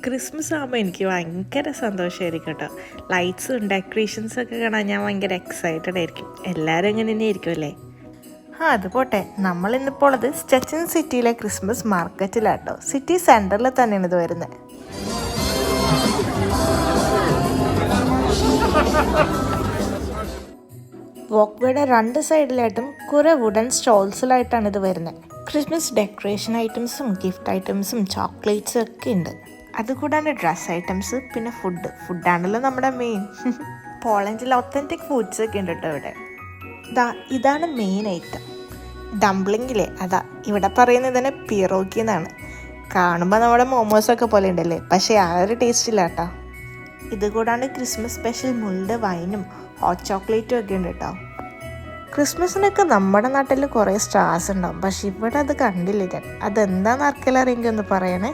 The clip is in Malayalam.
ക്രിസ്മസ് ആകുമ്പോൾ എനിക്ക് ഭയങ്കര സന്തോഷമായിരിക്കും കേട്ടോ. ലൈറ്റ്സും ഡെക്കറേഷൻസൊക്കെ കാണാൻ ഞാൻ ഭയങ്കര എക്സൈറ്റഡ് ആയിരിക്കും. എല്ലാവരും അങ്ങനെ തന്നെ ആയിരിക്കും അല്ലേ? അത് പോട്ടെ, നമ്മളിന്നിപ്പോൾ ഉള്ളത് സ്റ്റെച്ചിൻ സിറ്റിയിലെ ക്രിസ്മസ് മാർക്കറ്റിലാട്ടോ. സിറ്റി സെൻറ്ററിൽ തന്നെയാണ് ഇത് വരുന്നത്. വോക്ക്വേയുടെ 2 സൈഡിലായിട്ടും കുറേ വുഡൻ സ്റ്റോൾസിലായിട്ടാണ് ഇത് വരുന്നത്. ക്രിസ്മസ് ഡെക്കറേഷൻ ഐറ്റംസും ഗിഫ്റ്റ് ഐറ്റംസും ചോക്ലേറ്റ്സും ഒക്കെ ഉണ്ട്. അതുകൂടാണ്ട് ഡ്രസ് ഐറ്റംസ്, പിന്നെ ഫുഡാണല്ലോ നമ്മുടെ മെയിൻ. പോളണ്ടിൽ ഒത്തൻറ്റിക് ഫുഡ്സ് ഒക്കെ ഉണ്ട് കേട്ടോ ഇവിടെ. ഇതാണ് മെയിൻ ഐറ്റം, ഡംപ്ലിങ്ങില്ലേ. ഇവിടെ പറയുന്നത് തന്നെ പിറോക്കി എന്നാണ്. കാണുമ്പോൾ നമ്മുടെ മോമോസൊക്കെ പോലെ ഉണ്ടല്ലേ, പക്ഷേ ആ ഒരു ടേസ്റ്റ് ഇല്ല കേട്ടോ. ഇതുകൂടാണ്ട് ക്രിസ്മസ് സ്പെഷ്യൽ മുൾഡ് വൈനും ഹോട്ട് ചോക്ലേറ്റും ഒക്കെ ഉണ്ട് കേട്ടോ. ക്രിസ്മസിനൊക്കെ നമ്മുടെ നാട്ടിൽ കുറേ സ്റ്റാർസ് ഉണ്ടാവും, പക്ഷെ ഇവിടെ അത് കണ്ടില്ല ഞാൻ. അതെന്താണെന്ന് ആർക്കെല്ലാം അറിയെങ്കിൽ ഒന്ന് പറയണേ.